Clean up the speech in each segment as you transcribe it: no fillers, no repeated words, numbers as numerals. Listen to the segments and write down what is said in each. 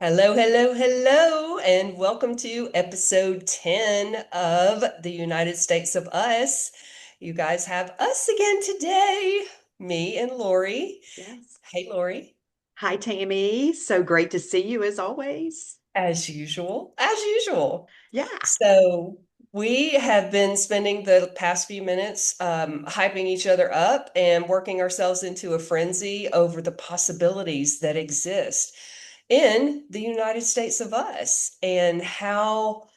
Hello, hello, hello, and welcome to episode 10 of the United States of Us. You guys have us again today, me and Lori. Yes. Hey, Lori, Hi, Tammy. So great to see you as always. as usual, as usual. Yeah. So, we have been spending the past few minutes hyping each other up and working ourselves into a frenzy over the possibilities that exist in the United States of Us and how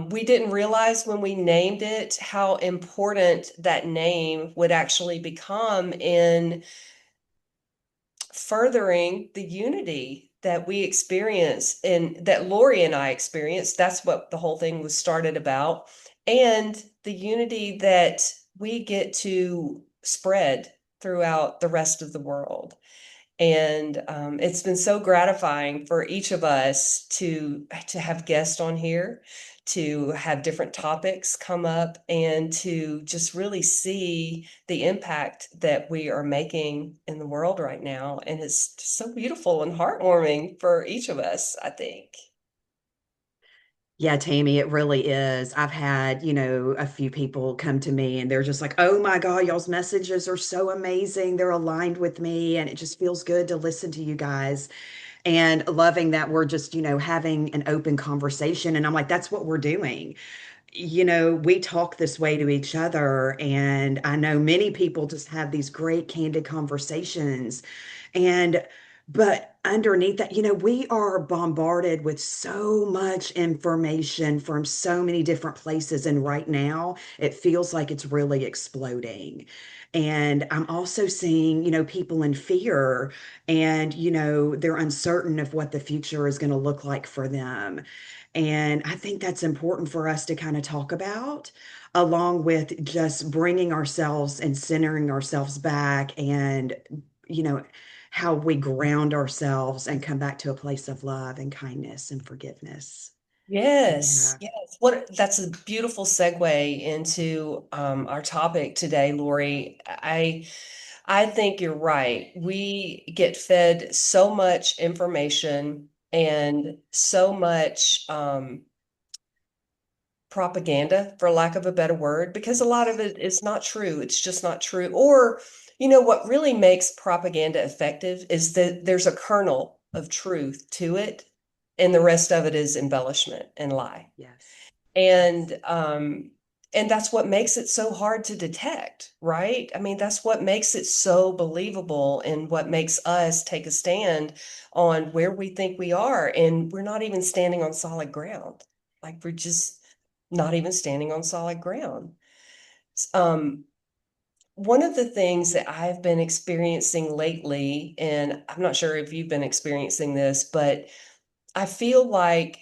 we didn't realize when we named it how important that name would actually become in furthering the unity that we experience and that Lori and I experienced. That's what the whole thing was started about. And the unity that we get to spread throughout the rest of the world. And it's been so gratifying for each of us to have guests on here, to have different topics come up, and to just really see the impact that we are making in the world right now. And it's just so beautiful and heartwarming for each of us, I think. Yeah, Tammy, it really is. I've had, a few people come to me and they're just like, oh my God, y'all's messages are so amazing. They're aligned with me. And it just feels good to listen to you guys and loving that we're just, having an open conversation. And I'm like, that's what we're doing. We talk this way to each other. And I know many people just have these great, candid conversations. And, but underneath that, we are bombarded with so much information from so many different places. And right now, it feels like it's really exploding. And I'm also seeing, people in fear and, they're uncertain of what the future is going to look like for them. And I think that's important for us to kind of talk about, along with just bringing ourselves and centering ourselves back and, you know, how we ground ourselves and come back to a place of love and kindness and forgiveness. Yes, Yeah. yes. What that's a beautiful segue into our topic today, Lori. I think you're right. We get fed so much information and so much propaganda, for lack of a better word, because a lot of it is not true. It's just not true. Or, what really makes propaganda effective is that there's a kernel of truth to it, and the rest of it is embellishment and lie. Yes. Yes. And that's what makes it so hard to detect, right? I mean, that's what makes it so believable and what makes us take a stand on where we think we are. And we're not even standing on solid ground. Like we're just not even standing on solid ground. Um, one of the things that I've been experiencing lately, and I'm not sure if you've been experiencing this, but I feel like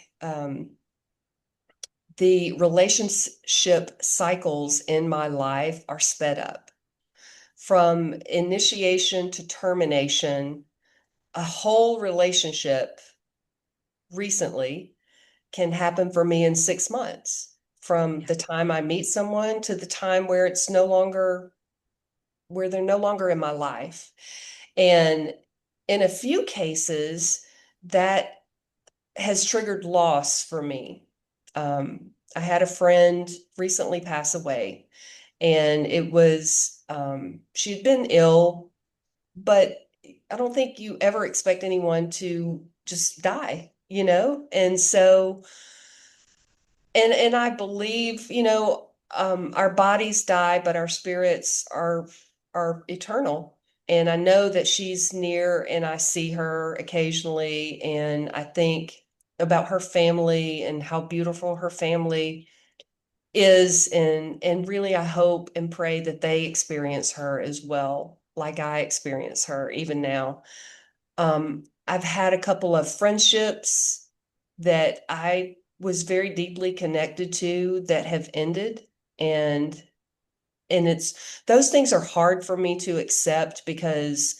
the relationship cycles in my life are sped up from initiation to termination. A whole relationship recently can happen for me in 6 months from Yeah. the time I meet someone to the time where it's no longer, where they're no longer in my life. And in a few cases, that has triggered loss for me. I had a friend recently pass away, and it was, she'd been ill, but I don't think you ever expect anyone to just die, you know? And so, and I believe, our bodies die, but our spirits are eternal. And I know that she's near and I see her occasionally, and I think about her family and how beautiful her family is, and really I hope and pray that they experience her as well, like I experience her even now. I've had a couple of friendships that I was very deeply connected to that have ended, and it's those things are hard for me to accept because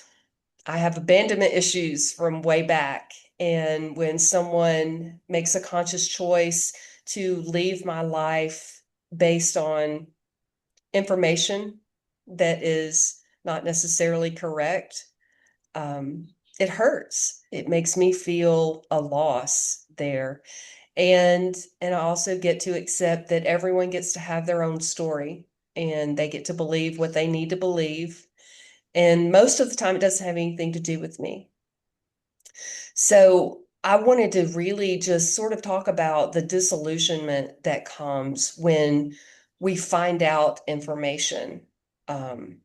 I have abandonment issues from way back. And when someone makes a conscious choice to leave my life based on information that is not necessarily correct, it hurts. It makes me feel a loss there. And I also get to accept that everyone gets to have their own story and they get to believe what they need to believe. And most of the time, it doesn't have anything to do with me. So I wanted to really just sort of talk about the disillusionment that comes when we find out information, um,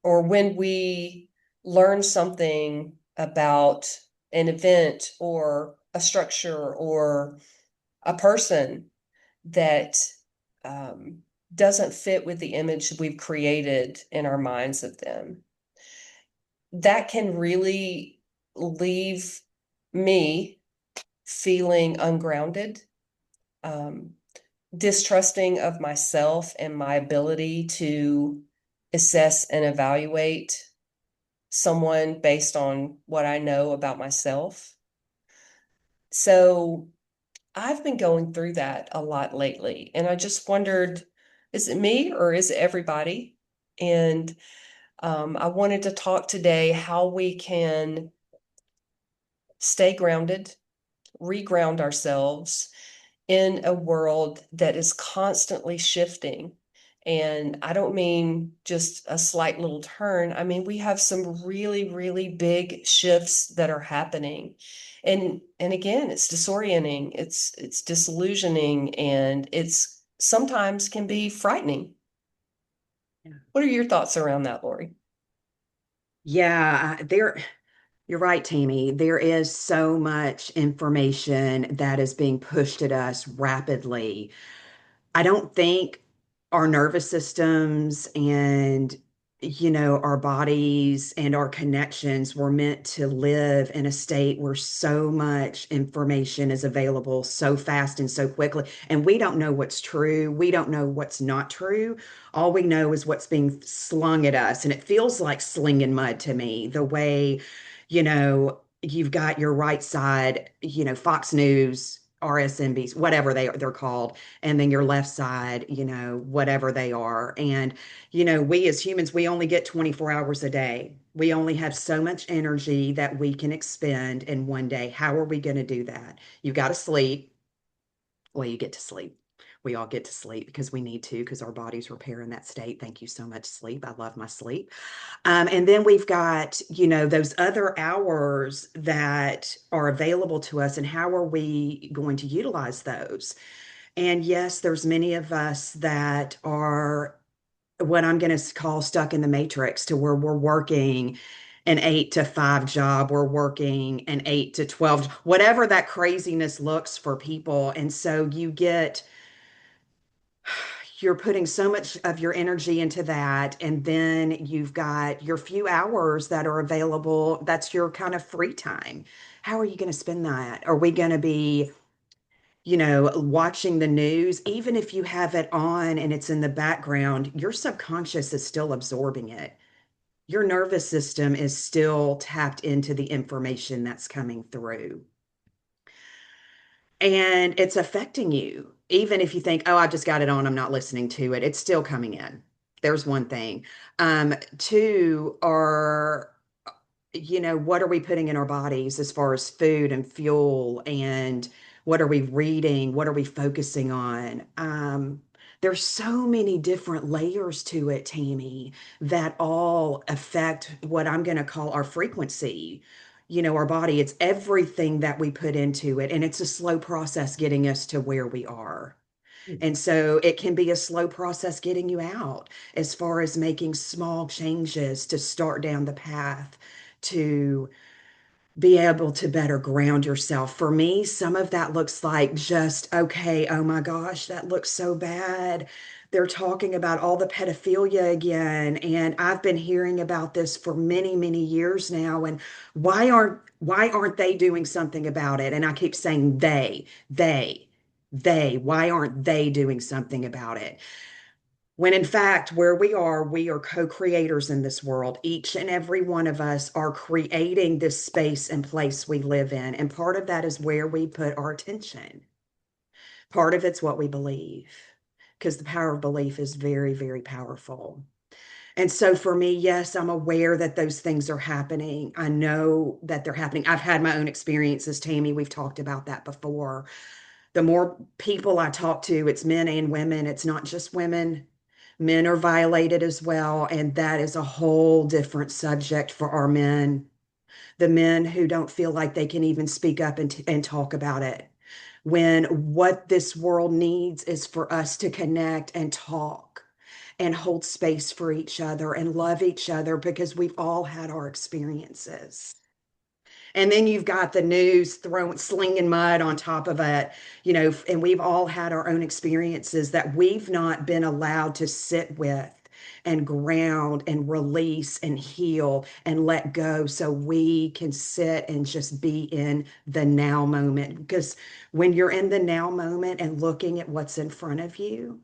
or when we learn something about an event or a structure or a person that um, doesn't fit with the image we've created in our minds of them. That can really leave me feeling ungrounded, um, distrusting of myself and my ability to assess and evaluate someone based on what I know about myself. So I've been going through that a lot lately, and I just wondered, is it me or is it everybody? And I wanted to talk today how we can stay grounded, reground ourselves in a world that is constantly shifting. And I don't mean just a slight little turn. I mean, we have some really, really big shifts that are happening. And again, it's disorienting, it's disillusioning, and it's sometimes can be frightening. Yeah. What are your thoughts around that, Lori? Yeah, you're right, Tammy. There is so much information that is being pushed at us rapidly. I don't think our nervous systems and, our bodies and our connections were meant to live in a state where so much information is available so fast and so quickly. And we don't know what's true. We don't know what's not true. All we know is what's being slung at us. And it feels like slinging mud to me, the way, you've got your right side, Fox News, RSNBs, whatever they're called, and then your left side, whatever they are. And, we as humans, we only get 24 hours a day. We only have so much energy that we can expend in one day. How are we going to do that? You got to sleep. Well, you get to sleep. We all get to sleep because we need to, because our bodies repair in that state. Thank you so much, sleep. I love my sleep. And then we've got, those other hours that are available to us, and how are we going to utilize those? And yes, there's many of us that are what I'm going to call stuck in the matrix, to where we're working an 8 to 5 job, we're working an 8 to 12, whatever that craziness looks for people. And so you're putting so much of your energy into that. And then you've got your few hours that are available. That's your kind of free time. How are you going to spend that? Are we going to be watching the news? Even if you have it on and it's in the background, your subconscious is still absorbing it. Your nervous system is still tapped into the information that's coming through. And it's affecting you. Even if you think, oh, I just got it on, I'm not listening to it, it's still coming in. There's one thing. Two are, what are we putting in our bodies as far as food and fuel, and what are we reading? What are we focusing on? There's so many different layers to it, Tammy, that all affect what I'm going to call our frequency. Our body, it's everything that we put into it. And it's a slow process getting us to where we are. And so it can be a slow process getting you out, as far as making small changes to start down the path to be able to better ground yourself. For me, some of that looks like just, okay, oh my gosh, that looks so bad. They're talking about all the pedophilia again. And I've been hearing about this for many, many years now. And why aren't they doing something about it? And I keep saying why aren't they doing something about it? When in fact, where we are co-creators in this world. Each and every one of us are creating this space and place we live in. And part of that is where we put our attention. Part of it's what we believe, because the power of belief is very, very powerful. And so for me, yes, I'm aware that those things are happening. I know that they're happening. I've had my own experiences, Tammy. We've talked about that before. The more people I talk to, it's men and women, it's not just women. Men are violated as well. And that is a whole different subject for our men. The men who don't feel like they can even speak up and talk about it. When what this world needs is for us to connect and talk and hold space for each other and love each other because we've all had our experiences. And then you've got the news throwing slinging mud on top of it, and we've all had our own experiences that we've not been allowed to sit with and ground and release and heal and let go so we can sit and just be in the now moment. Because when you're in the now moment and looking at what's in front of you,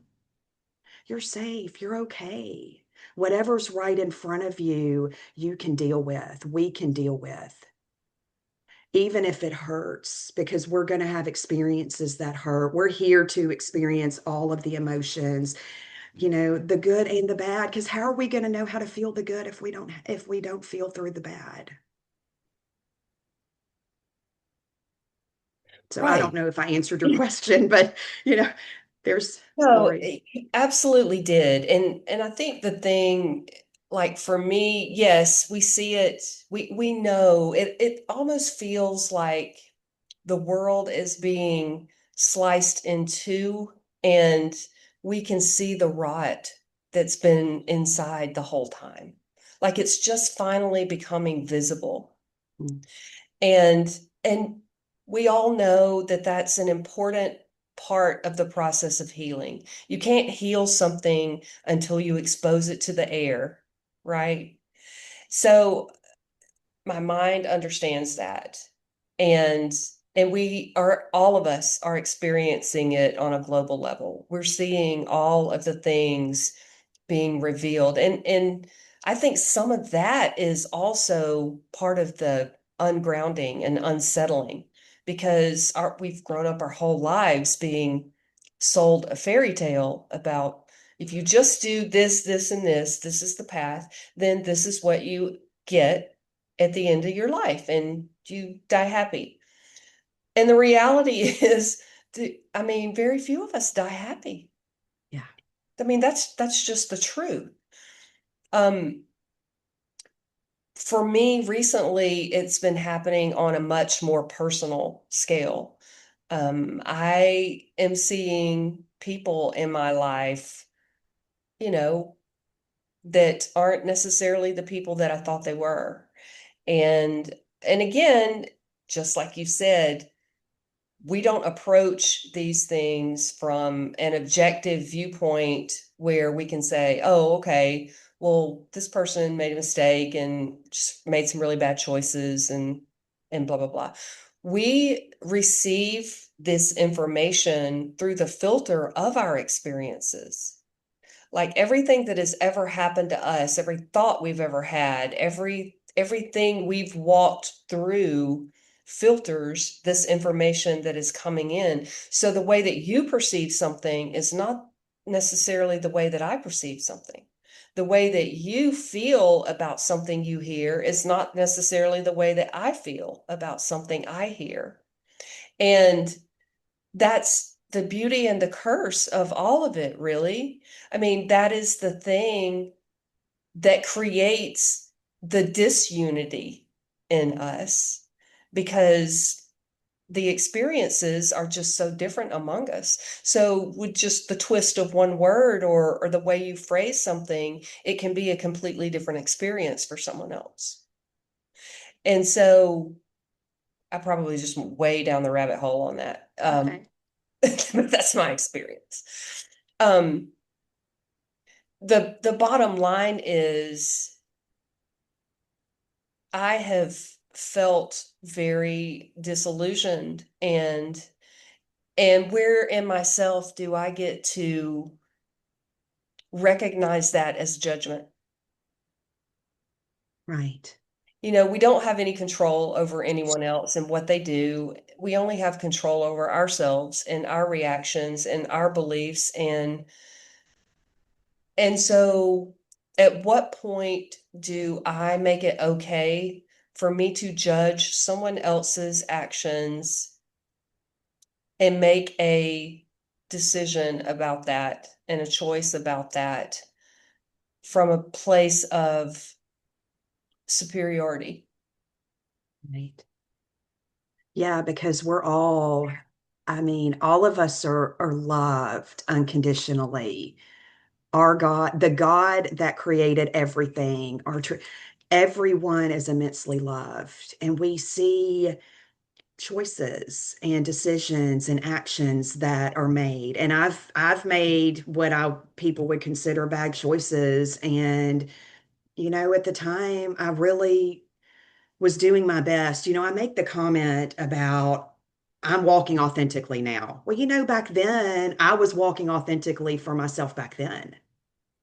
you're safe, you're okay. Whatever's right in front of you, you can deal with, we can deal with, even if it hurts, because we're going to have experiences that hurt. We're here to experience all of the emotions, the good and the bad, because how are we going to know how to feel the good if we don't feel through the bad? So I don't Right. know if I answered your question, but you know, there's No, Lori. you absolutely did. And I think the thing, like for me, yes, we see it, we know it almost feels like the world is being sliced in two, and we can see the rot that's been inside the whole time. Like it's just finally becoming visible. Mm, And we all know that that's an important part of the process of healing. You can't heal something until you expose it to the air, right? So my mind understands that. And and we are, all of us are experiencing it on a global level. We're seeing all of the things being revealed. And I think some of that is also part of the ungrounding and unsettling, because we've grown up our whole lives being sold a fairy tale about, if you just do this, this, and this is the path, then this is what you get at the end of your life, and you die happy. And the reality is, I mean, very few of us die happy. yeah. I mean, that's just the truth. Um, for me, recently, it's been happening on a much more personal scale. I am seeing people in my life, you know, that aren't necessarily the people that I thought they were. And and again, just like you said, we don't approach these things from an objective viewpoint where we can say, oh, okay, well, this person made a mistake and just made some really bad choices and blah blah blah. We receive this information through the filter of our experiences. Like everything that has ever happened to us, every thought we've ever had, everything we've walked through filters this information that is coming in. So the way that you perceive something is not necessarily the way that I perceive something. The way that you feel about something you hear is not necessarily the way that I feel about something I hear. And that's the beauty and the curse of all of it, really. I mean, that is the thing that creates the disunity in us, because the experiences are just so different among us. So with just the twist of one word, or the way you phrase something, it can be a completely different experience for someone else. And so I probably just went way down the rabbit hole on that. Okay. But that's my experience. Um, the bottom line is, I have felt very disillusioned, and where in myself do I get to recognize that as judgment? Right. We don't have any control over anyone else and what they do. We only have control over ourselves and our reactions and our beliefs, and so At what point do I make it okay for me to judge someone else's actions and make a decision about that and a choice about that from a place of superiority? Right. Yeah, because we're all, I mean, all of us are loved unconditionally. Our God, the God that created everything, everyone is immensely loved. And we see choices and decisions and actions that are made. And I've made what I people would consider bad choices. And, at the time I really was doing my best. I make the comment about I'm walking authentically now. Well, back then I was walking authentically for myself back then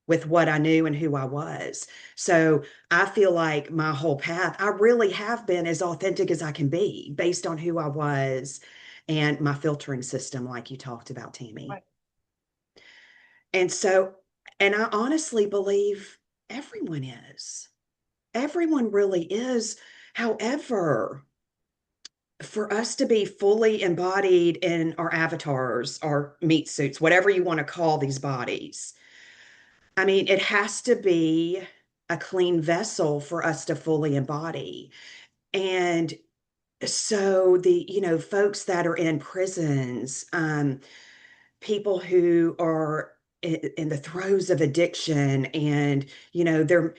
with what I knew and who I was. So I feel like my whole path, I really have been as authentic as I can be based on who I was and my filtering system, like you talked about, Tammy. Right. And so, and I honestly believe everyone is. Everyone really is. However, for us to be fully embodied in our avatars, our meat suits, whatever you want to call these bodies, I mean, it has to be a clean vessel for us to fully embody. And so folks that are in prisons, people who are in the throes of addiction and, they're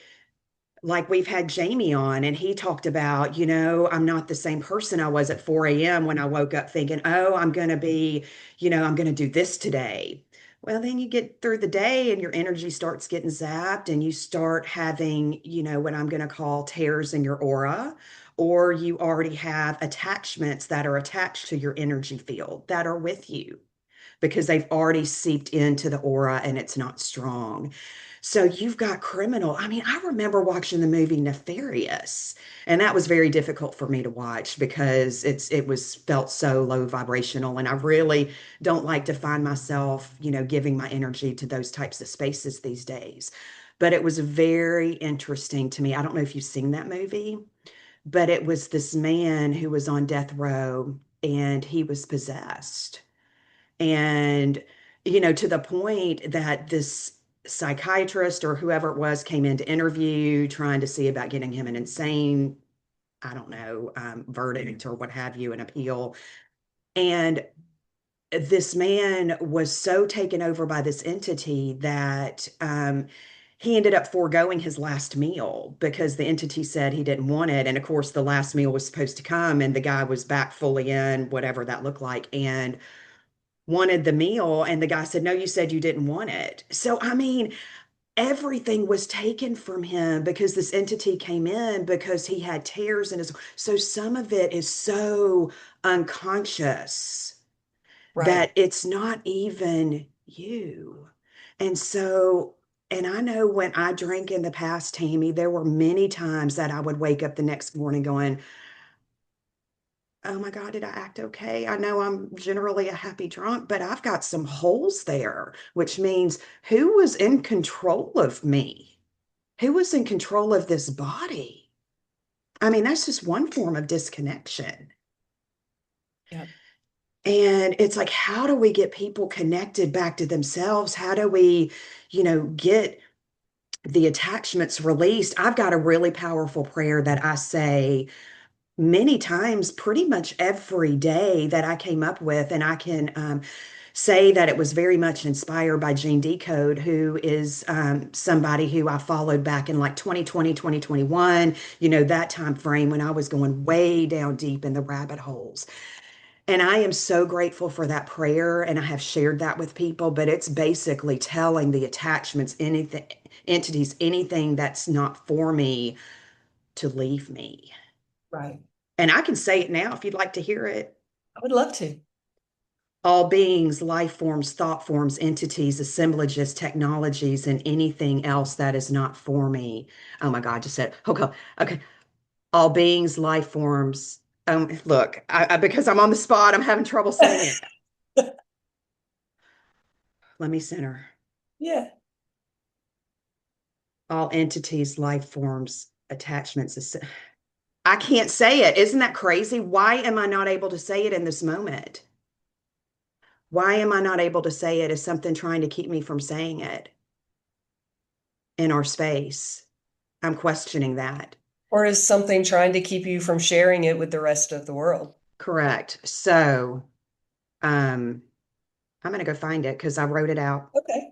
like we've had Jamie on, and he talked about, I'm not the same person I was at 4 a.m. when I woke up thinking, oh, I'm going to be, I'm going to do this today. Well, then you get through the day and your energy starts getting zapped, and you start having, what I'm going to call tears in your aura, or you already have attachments that are attached to your energy field that are with you because they've already seeped into the aura and it's not strong. So you've got criminal. I mean, I remember watching the movie Nefarious, and that was very difficult for me to watch because it was felt so low vibrational, and I really don't like to find myself, giving my energy to those types of spaces these days. But it was very interesting to me. I don't know if you've seen that movie, but it was this man who was on death row and he was possessed. And, to the point that this psychiatrist or whoever it was came in to interview, trying to see about getting him an insane, I don't know, verdict or what have you, an appeal. And this man was so taken over by this entity that he ended up foregoing his last meal because the entity said he didn't want it. And of course, the last meal was supposed to come, and the guy was back fully in, whatever that looked like. And wanted the meal, and the guy said, no, you said you didn't want it. So I mean, everything was taken from him because this entity came in because he had tears in his, so some of it is so unconscious Right. that it's not even you. And so, and I know when I drank in the past, Tammy, there were many times that I would wake up the next morning going, oh my God, did I act okay? I know I'm generally a happy drunk, but I've got some holes there, which means who was in control of me? Who was in control of this body? I mean, that's just one form of disconnection. Yeah. And it's like, how do we get people connected back to themselves? How do we, get the attachments released? I've got a really powerful prayer that I say many times, pretty much every day that I came up with. And I can say that it was very much inspired by Gene Decode, who is somebody who I followed back in like 2020, 2021, that time frame when I was going way down deep in the rabbit holes. And I am so grateful for that prayer. And I have shared that with people, but it's basically telling the attachments, anything, entities, anything that's not for me to leave me. Right. And I can say it now if you'd like to hear it. I would love to. All beings, life forms, thought forms, entities, assemblages, technologies, and anything else that is not for me. Oh my God, I just said, okay, okay. All beings, life forms. Look, because I'm on the spot, I'm having trouble saying it. Let me center. Yeah. All entities, life forms, attachments. I can't say it. Isn't that crazy? Why am I not able to say it in this moment? Why am I not able to say it? Is something trying to keep me from saying it in our space? I'm questioning that. Or is something trying to keep you from sharing it with the rest of the world? Correct. So, um, I'm going to go find it because I wrote it out. Okay.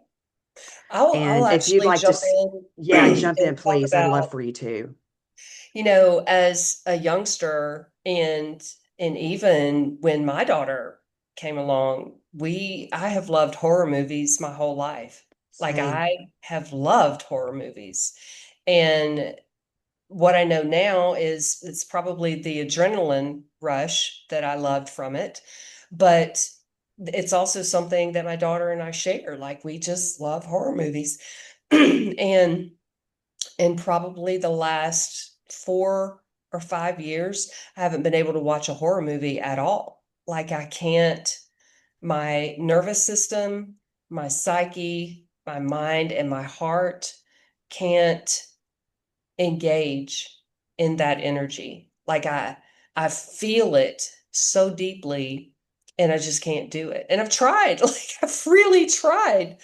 I'll And if you'd actually like to, jump in yeah, jump in, and talk please. I'd love about, for you to. as a youngster and even when my daughter came along, I have loved horror movies my whole life. Like Same. I have loved horror movies. And what I know now is it's probably the adrenaline rush that I loved from it, but it's also something that my daughter and I share. Like we just love horror movies. And in probably the last 4 or 5 years, I haven't been able to watch a horror movie at all. Like I can't, my nervous system, my psyche, my mind, and my heart can't engage in that energy. Like I feel it so deeply and I just can't do it. And I've tried, like I've really tried.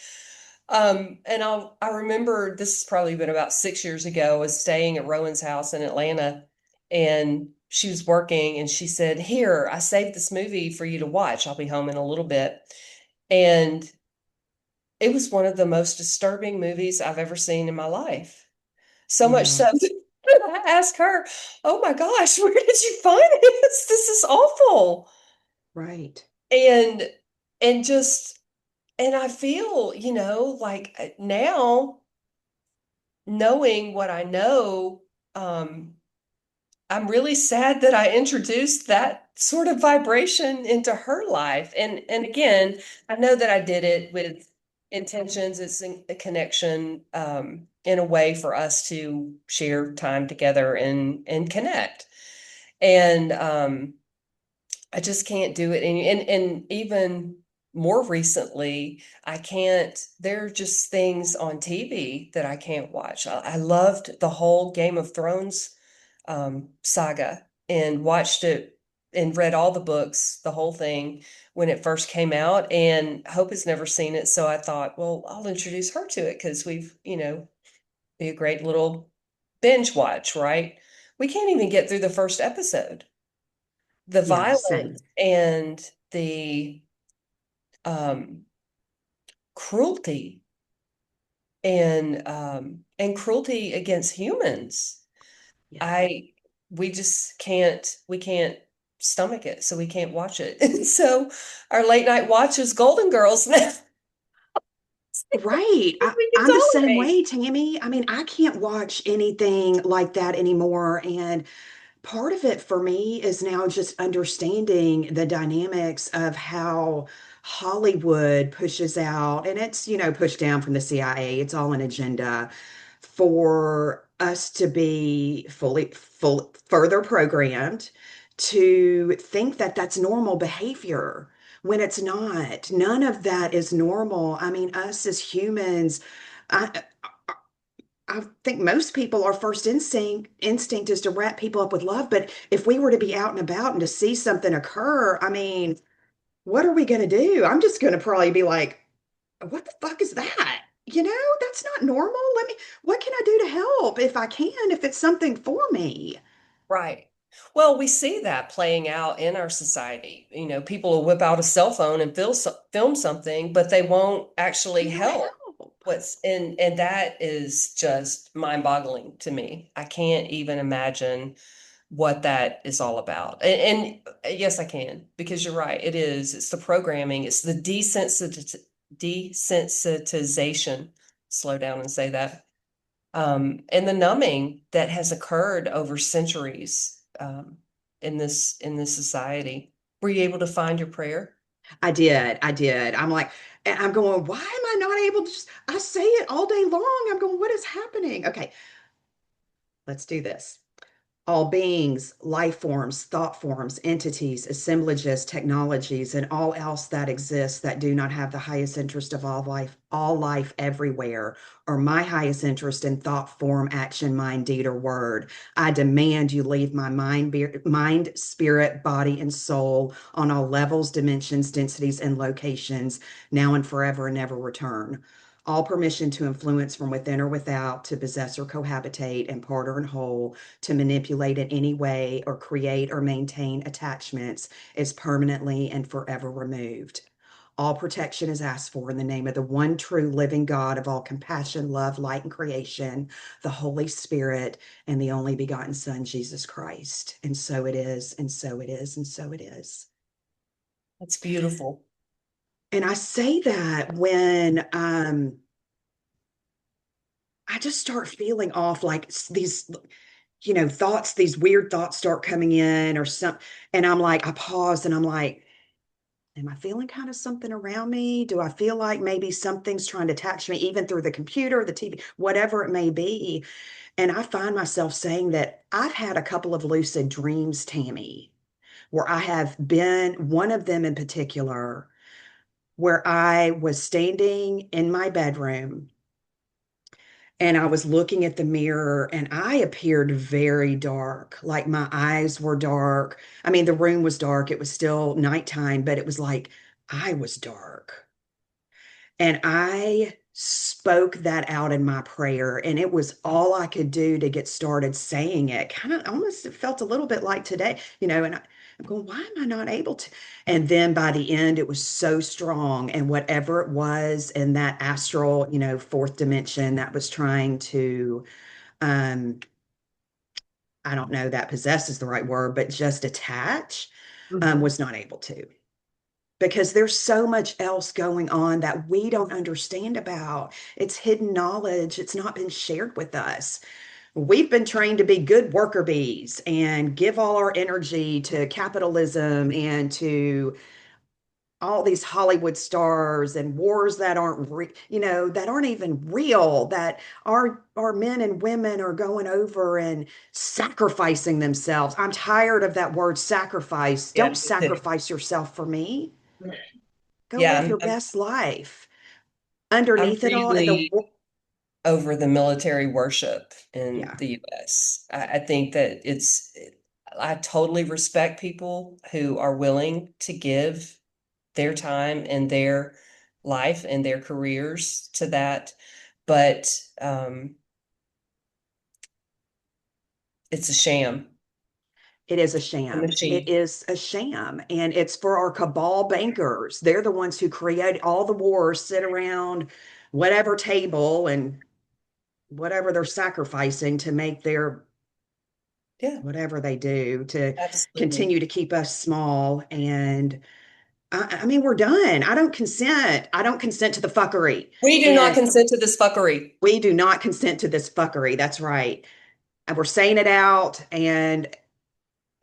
And I remember this has probably been about 6 years ago. I was staying at Rowan's house in Atlanta and she was working and she said, "Here, I saved this movie for you to watch. I'll be home in a little bit." And it was one of the most disturbing movies I've ever seen in my life. So much Yeah, so that I asked her, "Oh my gosh, where did you find this? This is awful." right. And and just and I feel, like now knowing what I know, um, I'm really sad that I introduced that sort of vibration into her life. And again, I know that I did it with intentions. It's a connection in a way for us to share time together and connect. And I just can't do it. And even more recently, I can't, there are just things on TV that I can't watch. I loved the whole Game of Thrones saga and watched it and read all the books, the whole thing when it first came out. And Hope has never seen it. So I thought, well, I'll introduce her to it because be a great little binge watch, right? We can't even get through the first episode. The Yeah, same. violence and the um, cruelty and cruelty against humans. Yeah. I we just can't stomach it, so we can't watch it. And so our late night watch is Golden Girls now. Right. We can I'm the same tolerate. way, Tammy. I mean, I can't watch anything like that anymore. And part of it for me is now just understanding the dynamics of how Hollywood pushes out, and it's, pushed down from the CIA. It's all an agenda for us to be further programmed to think that that's normal behavior when it's not. None of that is normal. I mean, us as humans, I, I think most people, our first instinct is to wrap people up with love. But if we were to be out and about and to see something occur, I mean, what are we going to do? I'm just going to probably be like, what the fuck is that? That's not normal. What can I do to help if I can, if it's something for me? Right. Well, we see that playing out in our society. People will whip out a cell phone and film something, but they won't actually They won't help. help. And that is just mind-boggling to me. I can't even imagine what that is all about. And yes, I can, because you're right. It is. It's the programming. It's the desensitization. Slow down and say that. And the numbing that has occurred over centuries in this society. Were you able to find your prayer? I did. I did. I'm like, and I'm going, why am I not able to just, I say it all day long. I'm going, what is happening? Okay, let's do this. all beings, life forms, thought forms, entities, assemblages, technologies, and all else that exists that do not have the highest interest of all life everywhere, or my highest interest in thought, form, action, mind, deed, or word. I demand you leave my mind, spirit, body, and soul on all levels, dimensions, densities, and locations, now and forever, and never return. All permission to influence from within or without, to possess or cohabitate, impart or in whole, to manipulate in any way or create or maintain attachments is permanently and forever removed. All protection is asked for in the name of the one true living God of all compassion, love, light, and creation, the Holy Spirit, and the only begotten Son, Jesus Christ. And so it is, and so it is, and so it is. That's beautiful. And I say that when I just start feeling off, like these, thoughts, these weird thoughts start coming in or something. And I'm like, I pause and I'm like, am I feeling kind of something around me? Do I feel like maybe something's trying to attach me, even through the computer, the TV, whatever it may be? And I find myself saying that I've had a couple of lucid dreams, Tammy, where I have been, one of them in particular, where I was standing in my bedroom and I was looking at the mirror and I appeared very dark. Like my eyes were dark. I mean, the room was dark. It was still nighttime, but it was like I was dark. And I spoke that out in my prayer, and it was all I could do to get started saying it. Kind of almost it felt a little bit like today, and I'm going, why am I not able to? And then by the end, it was so strong. And whatever it was in that astral, fourth dimension that was trying to, um, I don't know that possess is the right word, but just attach, Mhm. was not able to, because there's so much else going on that we don't understand about. It's hidden knowledge. It's not been shared with us. We've been trained to be good worker bees and give all our energy to capitalism and to all these Hollywood stars and wars that that aren't even real, that our men and women are going over and sacrificing themselves. I'm tired of that word sacrifice. Yeah, Don't me too. sacrifice yourself for me. Go Yeah, live your best life. I'm Underneath it all, and really over the military worship in yeah, the US. I think that I totally respect people who are willing to give their time and their life and their careers to that. But it's a sham, it is a the sham. It machine. is a sham. And it's for our cabal bankers. They're the ones who create all the wars, sit around whatever table and whatever they're sacrificing to make their Yeah, whatever they do to absolutely. continue to keep us small. And I mean, we're done. I don't consent. I don't consent to the fuckery. We do not And consent to this fuckery. we do not consent to this fuckery. That's right. And we're saying it out, and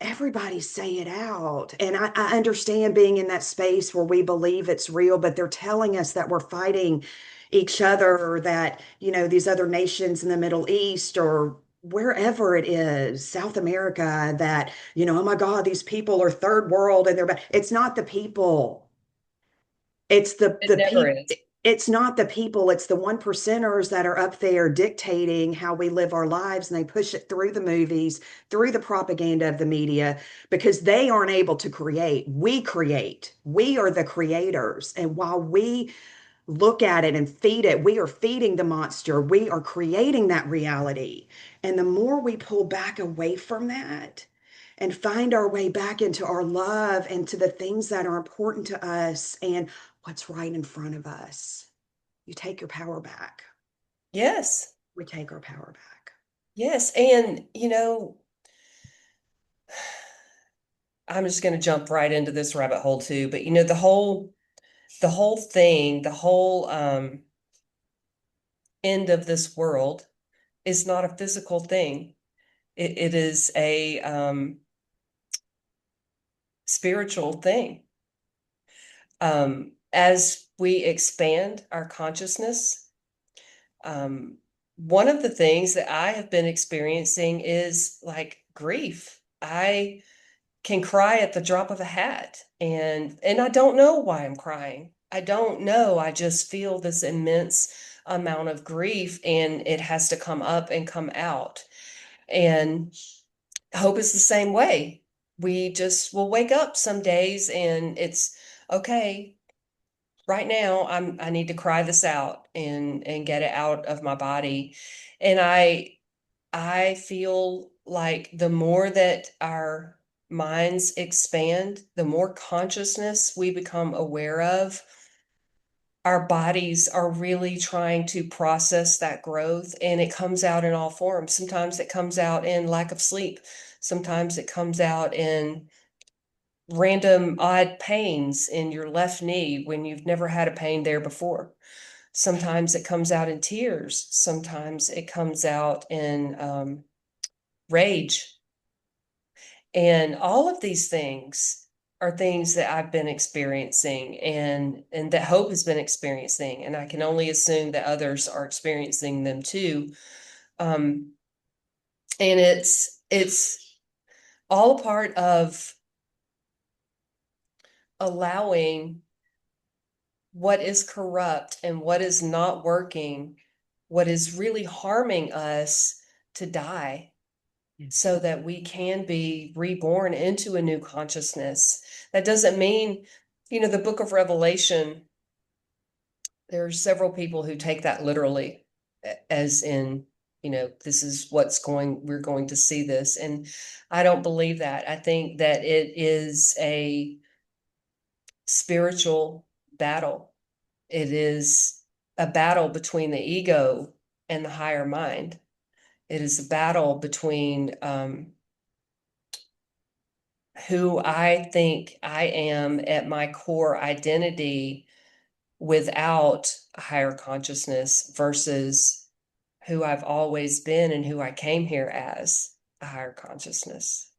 everybody say it out. And I understand being in that space where we believe it's real, but they're telling us that we're fighting each other, or that, these other nations in the Middle East or wherever it is, South America, that, oh my God, these people are third world and they're bad. It's not the people. It's It the never people. is. It's not the people, it's the one percenters that are up there dictating how we live our lives, and they push it through the movies, through the propaganda of the media, because they aren't able to create. We create. We are the creators. And while we look at it and feed it, we are feeding the monster. We are creating that reality. And the more we pull back away from that and find our way back into our love and to the things that are important to us and what's right in front of us, you take your power back. Yes. We take our power back. Yes. And, I'm just going to jump right into this rabbit hole too. But, the whole thing, the whole end of this world is not a physical thing. It is a spiritual thing. As we expand our consciousness, um, one of the things that I have been experiencing is like grief. I can cry at the drop of a hat, and I don't know why I'm crying. I don't know. I just feel this immense amount of grief, and it has to come up and come out. And hope is the same way. We just will wake up some days and it's okay. Right now, I need to cry this out and get it out of my body. And I feel like the more that our minds expand, the more consciousness we become aware of, our bodies are really trying to process that growth, and it comes out in all forms. Sometimes it comes out in lack of sleep. Sometimes it comes out in random odd pains in your left knee when you've never had a pain there before. Sometimes it comes out in tears. Sometimes it comes out in rage. And all of these things are things that I've been experiencing and that Hope has been experiencing. And I can only assume that others are experiencing them too. Um, and it's all a part of allowing what is corrupt and what is not working, what is really harming us to die so that we can be reborn into a new consciousness. That doesn't mean, the book of Revelation, there are several people who take that literally, as in, this is we're going to see this. And I don't believe that. I think that it is a spiritual battle. It is a battle between the ego and the higher mind. It is a battle between who I think I am at my core identity without a higher consciousness versus who I've always been and who I came here as a higher consciousness.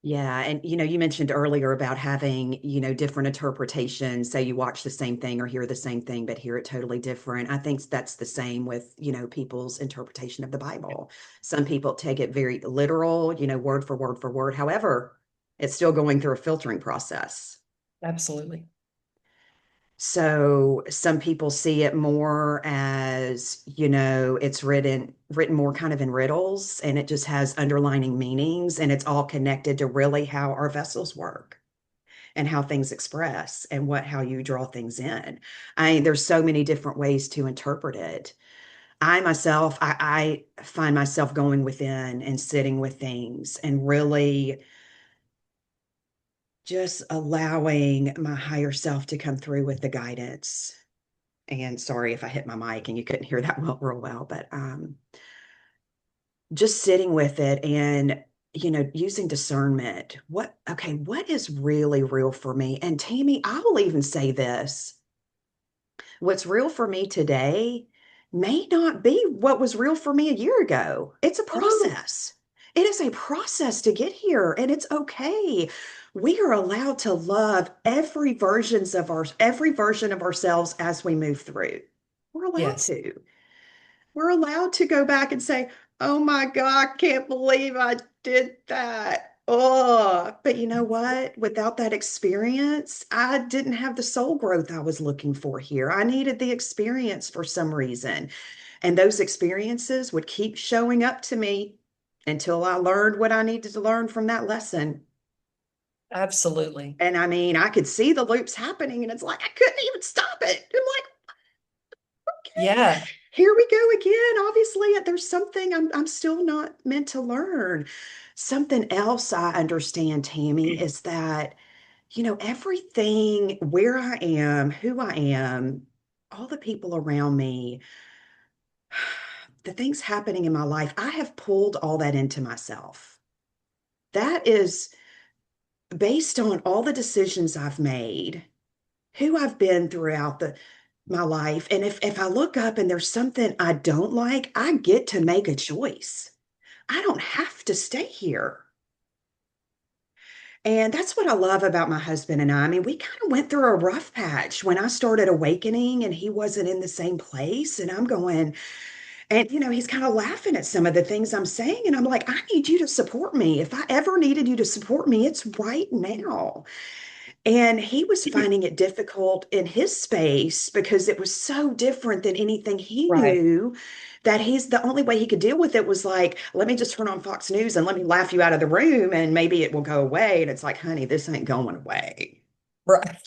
Yeah. And, you mentioned earlier about having, different interpretations. Say you watch the same thing or hear the same thing, but hear it totally different. I think that's the same with, people's interpretation of the Bible. Some people take it very literal, word for word for word. However, it's still going through a filtering process. Absolutely. So some people see it more as, it's written more kind of in riddles and it just has underlining meanings and it's all connected to really how our vessels work and how things express and how you draw things in. There's so many different ways to interpret it. I myself, I find myself going within and sitting with things and really just allowing my higher self to come through with the guidance. And sorry if I hit my mic and you couldn't hear that real well, but just sitting with it and using discernment. What is really real for me? And Tammy, I will even say this. What's real for me today may not be what was real for me a year ago. It's a Oh, process. It is a process to get here, and it's okay. We are allowed to love every version of ourselves as we move through. We're allowed yes, to. We're allowed to go back and say, oh my God, I can't believe I did that. Oh, but you know what? Without that experience, I didn't have the soul growth I was looking for here. I needed the experience for some reason. And those experiences would keep showing up to me until I learned what I needed to learn from that lesson. absolutely. And I could see the loops happening, and it's like I couldn't even stop it. I'm like, Yeah, here we go again. Obviously, there's something I'm still not meant to learn. Something else I understand, Tammy, is that, everything, where I am, who I am, all the people around me, the things happening in my life, I have pulled all that into myself. That is based on all the decisions I've made, who I've been throughout my life. And if I look up and there's something I don't like, I get to make a choice. I don't have to stay here. And that's what I love about my husband and I. I mean, we kind of went through a rough patch when I started awakening and he wasn't in the same place. And I'm going, and he's kind of laughing at some of the things I'm saying. And I'm like, I need you to support me. If I ever needed you to support me, it's right now. And he was finding it difficult in his space because it was so different than anything he Right. knew that he's the only way he could deal with it was like, let me just turn on Fox News and let me laugh you out of the room and maybe it will go away. And it's like, honey, this ain't going away. Right.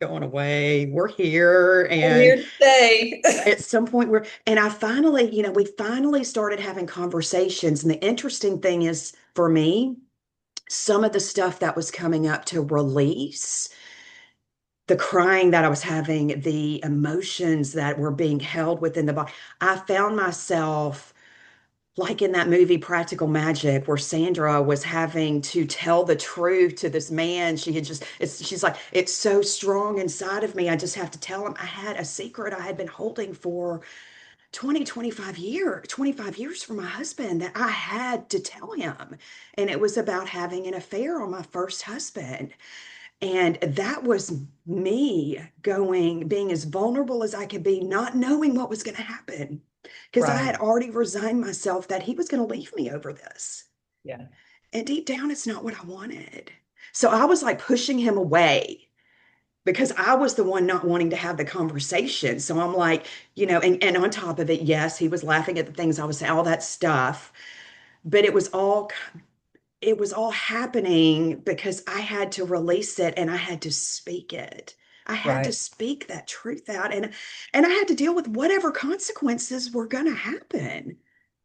Going away. We're here. I'm And here to stay. at some point and I finally, we finally started having conversations. And the interesting thing is for me, some of the stuff that was coming up to release, the crying that I was having, the emotions that were being held within the body, I found myself like in that movie Practical Magic, where Sandra was having to tell the truth to this man. She's like, it's so strong inside of me. I just have to tell him I had a secret I had been holding for 25 years for my husband that I had to tell him. And it was about having an affair on my first husband. And that was me being as vulnerable as I could be, not knowing what was going to happen. Because I had Right. already resigned myself that he was going to leave me over this. Yeah. And deep down, it's not what I wanted. So I was like pushing him away because I was the one not wanting to have the conversation. So I'm like, and on top of it, yes, he was laughing at the things I was saying, all that stuff. But it was all happening because I had to release it and I had to speak it. I had to Right. speak that truth out and I had to deal with whatever consequences were going to happen.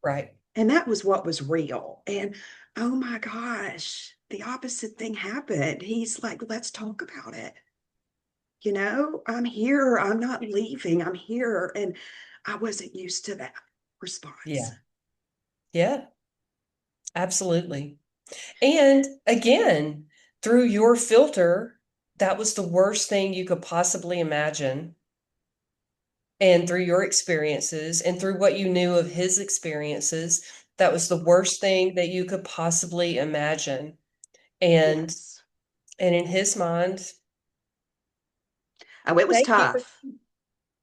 Right. And that was what was real. And oh my gosh, the opposite thing happened. He's like, let's talk about it. I'm here. I'm not leaving. I'm here. And I wasn't used to that response. Yeah. Yeah. Absolutely. And again, through your filter, that was the worst thing you could possibly imagine. And through your experiences and through what you knew of his experiences, that was the worst thing that you could possibly imagine. And Yes. and in his mind, Oh, it was thank you for tough.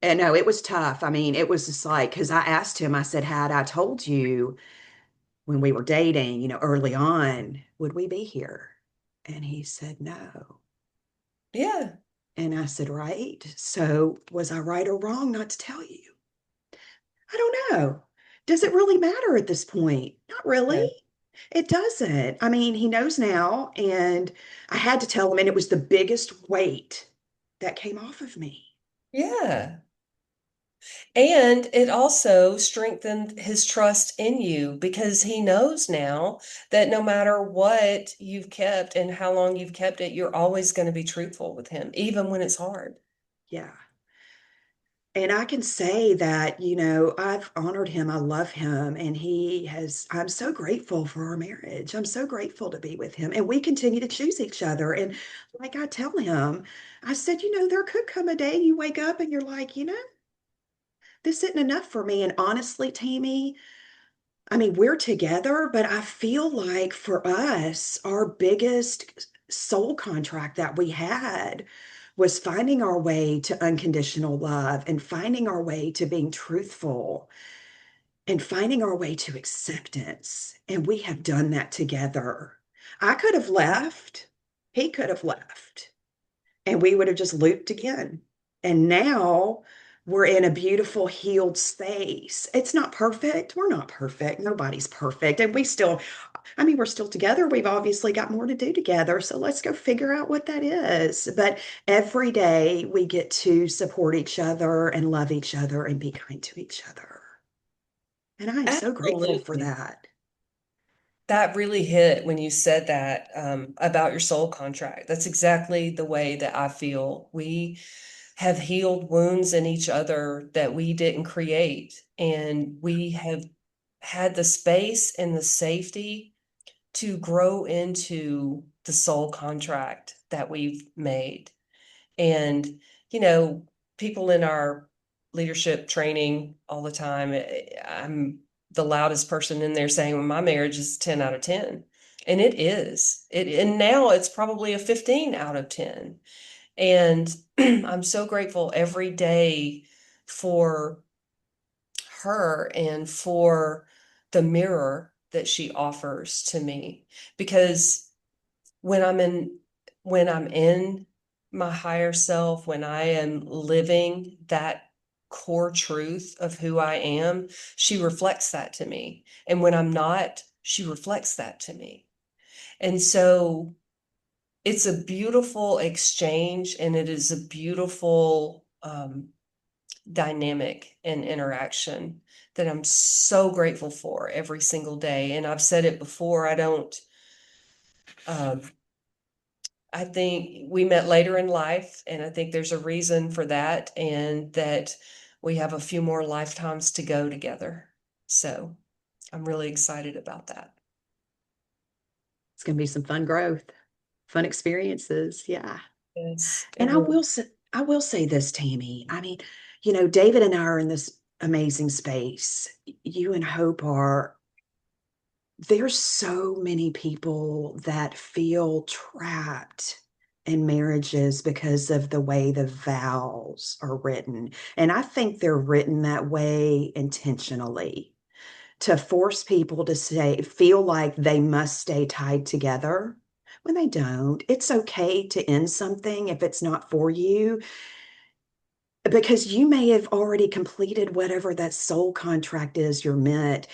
And no, it was tough. I mean, it was just like, because I asked him, I said, had I told you when we were dating, early on, would we be here? And he said, no. yeah, And I said, right. So was I right or wrong not to tell you? I don't know. Does it really matter at this point? Not really. no. It doesn't. I mean, he knows now, and I had to tell him, and it was the biggest weight that came off of me. Yeah. And it also strengthened his trust in you because he knows now that no matter what you've kept and how long you've kept it, you're always going to be truthful with him, even when it's hard. Yeah. And I can say that, I've honored him. I love him. And I'm so grateful for our marriage. I'm so grateful to be with him. And we continue to choose each other. And like I tell him, I said, there could come a day you wake up and you're like, this isn't enough for me. And honestly, Tammy, I mean, we're together, but I feel like for us, our biggest soul contract that we had was finding our way to unconditional love and finding our way to being truthful and finding our way to acceptance. And we have done that together. I could have left, he could have left, and we would have just looped again. And now we're in a beautiful, healed space. It's not perfect. We're not perfect. Nobody's perfect. And I mean, we're still together. We've obviously got more to do together. So let's go figure out what that is. But every day we get to support each other and love each other and be kind to each other. And I am so grateful for Absolutely. that. That really hit when you said that about your soul contract. That's exactly the way that I feel. We have healed wounds in each other that we didn't create, and we have had the space and the safety to grow into the soul contract that we've made. And, you know, people in our leadership training all the time, I'm the loudest person in there saying, well, my marriage is 10 out of 10. And it is. And now it's probably a 15 out of 10. And I'm so grateful every day for her and for the mirror that she offers to me. Because when I'm in when I'm in my higher self, when I am living that core truth of who I am, she reflects that to me. And when I'm not, she reflects that to me. And so it's a beautiful exchange, and it is a beautiful dynamic and interaction that I'm so grateful for every single day. And I've said it before, um, I think we met later in life, and I think there's a reason for that, and that we have a few more lifetimes to go together. So I'm really excited about that. It's going to be some fun growth, fun experiences. Yeah. Yes, And it will. I will say this, Tammy. I mean, David and I are in this amazing space. You and Hope are. There's so many people that feel trapped in marriages because of the way the vows are written. And I think they're written that way intentionally to force people to feel like they must stay tied together when they don't. It's okay to end something if it's not for you, because you may have already completed whatever that soul contract is you're meant.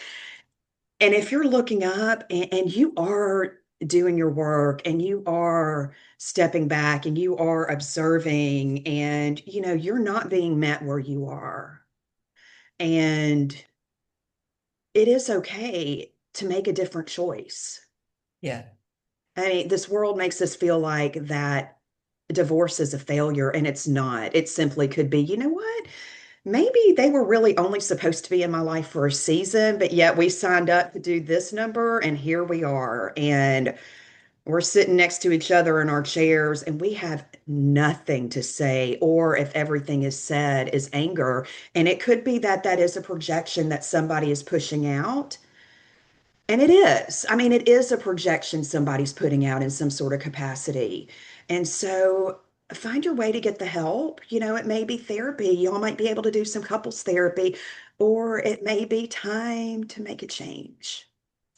And if you're looking up and you are doing your work and you are stepping back and you are observing and you're not being met where you are, and it is okay to make a different choice. Yeah, I mean, this world makes us feel like that divorce is a failure, and it's not. It simply could be, you know what? Maybe they were really only supposed to be in my life for a season, but yet we signed up to do this number, and here we are. And we're sitting next to each other in our chairs, and we have nothing to say, or if everything is said, is anger. And it could be that that is a projection that somebody is pushing out. And it is. I mean, it is a projection somebody's putting out in some sort of capacity. And so find your way to get the help. It may be therapy. Y'all might be able to do some couples therapy, or it may be time to make a change.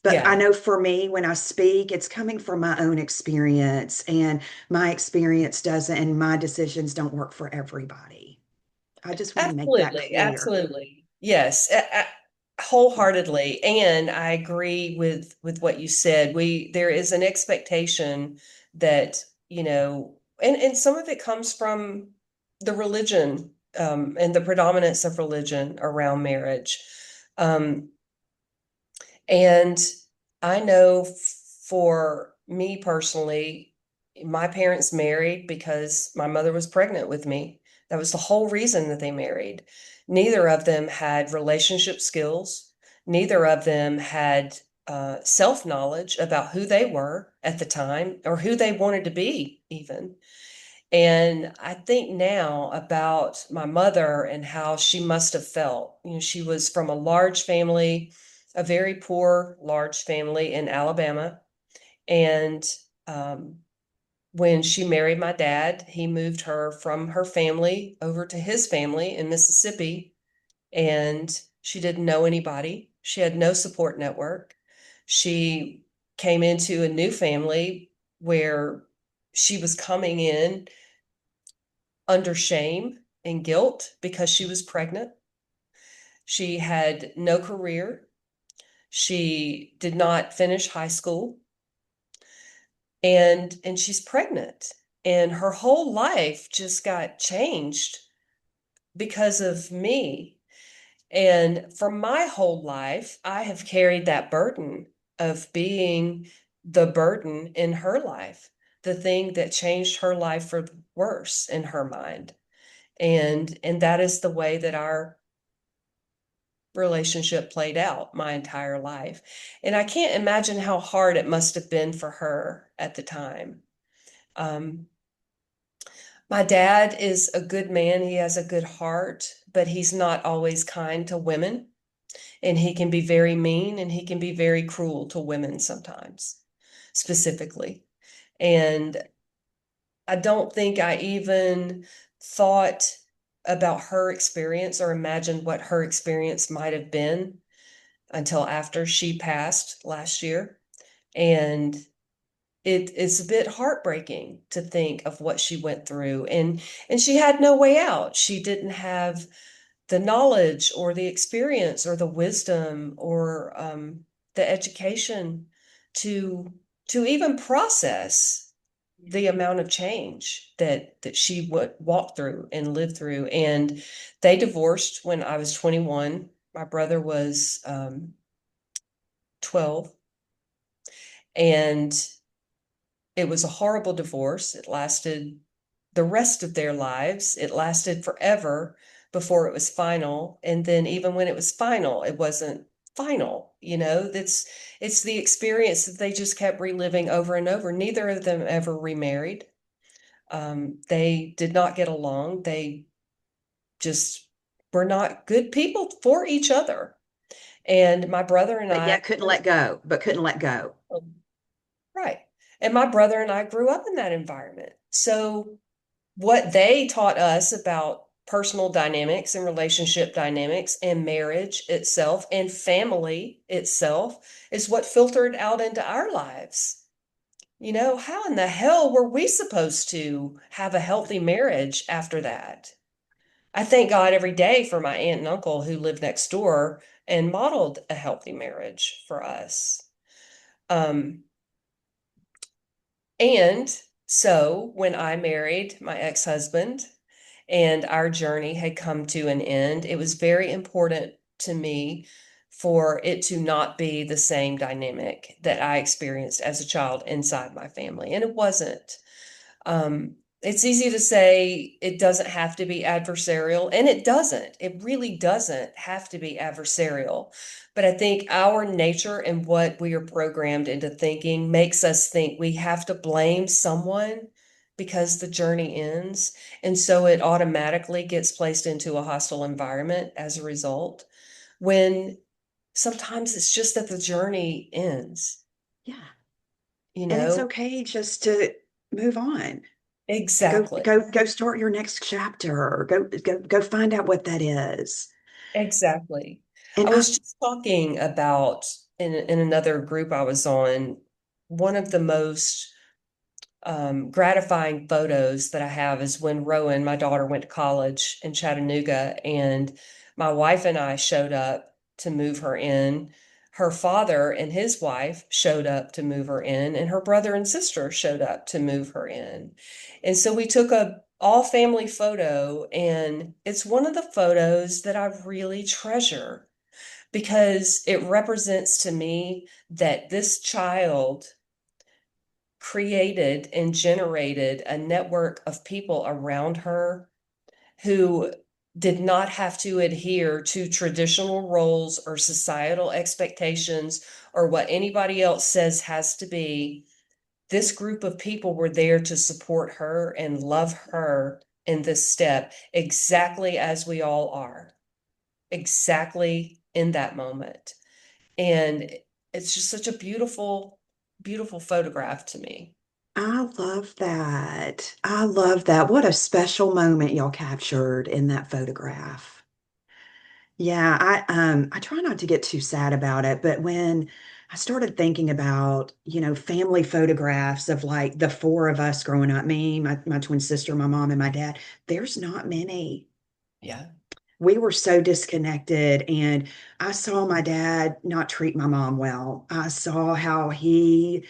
But I yeah, know for me, when I speak, it's coming from my own experience, and my experience doesn't, and my decisions don't work for everybody. I just want to make that absolutely, clear. absolutely. Yes, wholeheartedly. And I agree with what you said. There is an expectation that, and some of it comes from the religion, and the predominance of religion around marriage. Um, and I know for me personally, my parents married because my mother was pregnant with me. That was the whole reason that they married. Neither of them had relationship skills. Neither of them had self-knowledge about who they were at the time or who they wanted to be, even. And I think now about my mother and how she must have felt. She was from a large family, a very poor, large family in Alabama. And um, when she married my dad, he moved her from her family over to his family in Mississippi. And she didn't know anybody. She had no support network. She came into a new family where she was coming in under shame and guilt because she was pregnant. She had no career. She did not finish high school, and she's pregnant. And her whole life just got changed because of me. And for my whole life, I have carried that burden of being the burden in her life, the thing that changed her life for the worse in her mind. And that is the way that our relationship played out my entire life. And I can't imagine how hard it must have been for her at the time. Um, my dad is a good man. He has a good heart, but he's not always kind to women. And he can be very mean and he can be very cruel to women sometimes. specifically. And I don't think I even thought about her experience or imagined what her experience might have been until after she passed last year. And it's a bit heartbreaking to think of what she went through, and she had no way out. She didn't have the knowledge or the experience or the wisdom or the education to to even process the amount of change that she would walk through and live through. And they divorced when I was 21. My brother was 12, and it was a horrible divorce. It lasted the rest of their lives. It lasted forever before it was final. And then even when it was final, it wasn't final. It's the experience that they just kept reliving over and over. Neither of them ever remarried. They did not get along. They just were not good people for each other. And my brother and But I, yet couldn't let go, but couldn't let go. right. And my brother and I grew up in that environment. So what they taught us about personal dynamics and relationship dynamics and marriage itself and family itself is what filtered out into our lives. How in the hell were we supposed to have a healthy marriage after that? I thank God every day for my aunt and uncle who lived next door and modeled a healthy marriage for us. Um, and so when I married my ex-husband and our journey had come to an end, it was very important to me for it to not be the same dynamic that I experienced as a child inside my family. And it wasn't. It's easy to say it doesn't have to be adversarial, and it doesn't. It really doesn't have to be adversarial. But I think our nature and what we are programmed into thinking makes us think we have to blame someone because the journey ends. And so it automatically gets placed into a hostile environment as a result, when sometimes it's just that the journey ends, Yeah. you And it's know? okay just to move on. Go, Exactly. go, go start your next chapter. Go find out what that is. Exactly. And I was just talking about in another group I was on, one of the most gratifying photos that I have is when Rowan, my daughter, went to college in Chattanooga, and my wife and I showed up to move her in. Her father and his wife showed up to move her in, and her brother and sister showed up to move her in. And so we took a all family photo, and it's one of the photos that I really treasure because it represents to me that this child created and generated a network of people around her who did not have to adhere to traditional roles or societal expectations or what anybody else says has to be. This group of people were there to support her and love her in this step exactly as we all are, exactly in that moment. And it's just such a beautiful, beautiful photograph to me. I love that. I love that. What a special moment y'all captured in that photograph. Yeah, I try not to get too sad about it, but when I started thinking about, family photographs of like the four of us growing up, me, my twin sister, my mom, and my dad, there's not many. Yeah. We were so disconnected, and I saw my dad not treat my mom well. I saw how he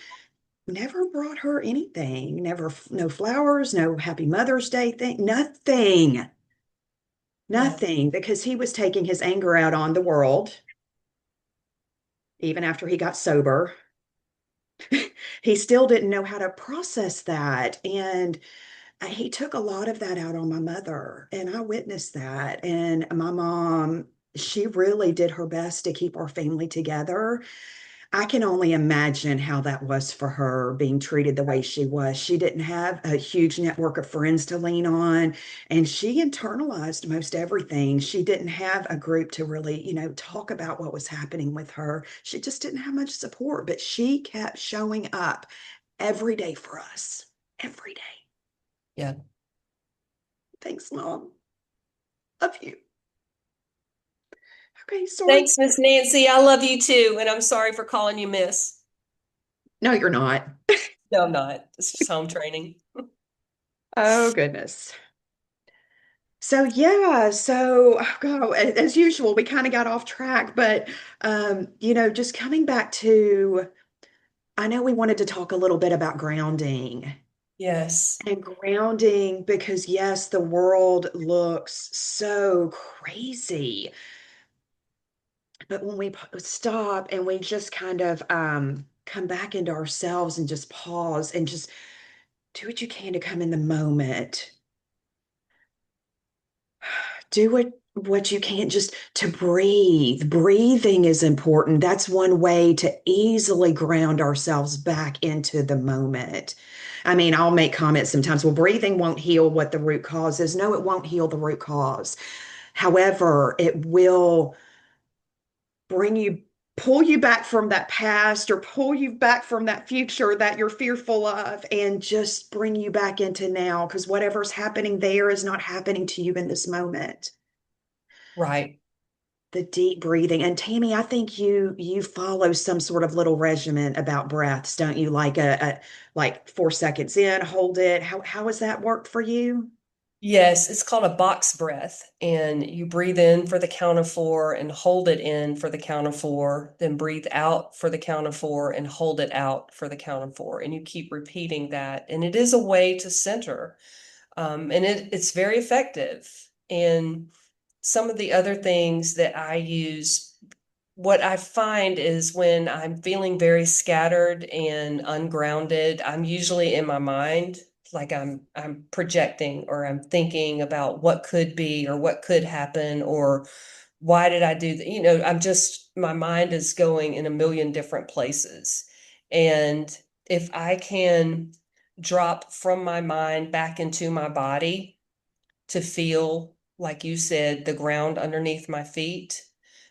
never brought her anything, never, no flowers, no happy Mother's Day thing, nothing, Yeah. nothing, because he was taking his anger out on the world, even after he got sober. He still didn't know how to process that. And he took a lot of that out on my mother. And I witnessed that. And my mom, she really did her best to keep our family together. I can only imagine how that was for her being treated the way Right. she was. She didn't have a huge network of friends to lean on, and she internalized most everything. She didn't have a group to really, talk about what was happening with her. She just didn't have much support, but she kept showing up every day for us, every day. Yeah. Thanks, Mom. Love you. Okay, sorry. Thanks, Miss Nancy. I love you too, and I'm sorry for calling you Miss. No, you're not. No, I'm not. It's just home training. Oh, goodness. So yeah, so oh God, as usual, we kind of got off track, but just coming back to, I know we wanted to talk a little bit about grounding Yes. and grounding because yes, the world looks so crazy, but when we stop and we just kind of come back into ourselves and just pause and just do what you can to come in the moment, do what you can just to breathe. Breathing is important. That's one way to easily ground ourselves back into the moment. I mean, I'll make comments sometimes, well, breathing won't heal what the root cause is. No, it won't heal the root cause. However, it will bring you, pull you back from that past or pull you back from that future that you're fearful of and just bring you back into now because whatever's happening there is not happening to you in this moment. Right. The deep breathing. And Tammy, I think you follow some sort of little regimen about breaths, don't you? Like a like 4 seconds in, hold it. How has that worked for you? Yes, it's called a box breath, and you breathe in for the count of four and hold it in for the count of four, then breathe out for the count of four and hold it out for the count of four. And you keep repeating that. And it is a way to center. And it's very effective. And some of the other things that I use, what I find is when I'm feeling very scattered and ungrounded, I'm usually in my mind, like I'm projecting or I'm thinking about what could be or what could happen or why did I do that? I'm just my mind is going in a million different places. And if I can drop from my mind back into my body to feel, like you said, the ground underneath my feet,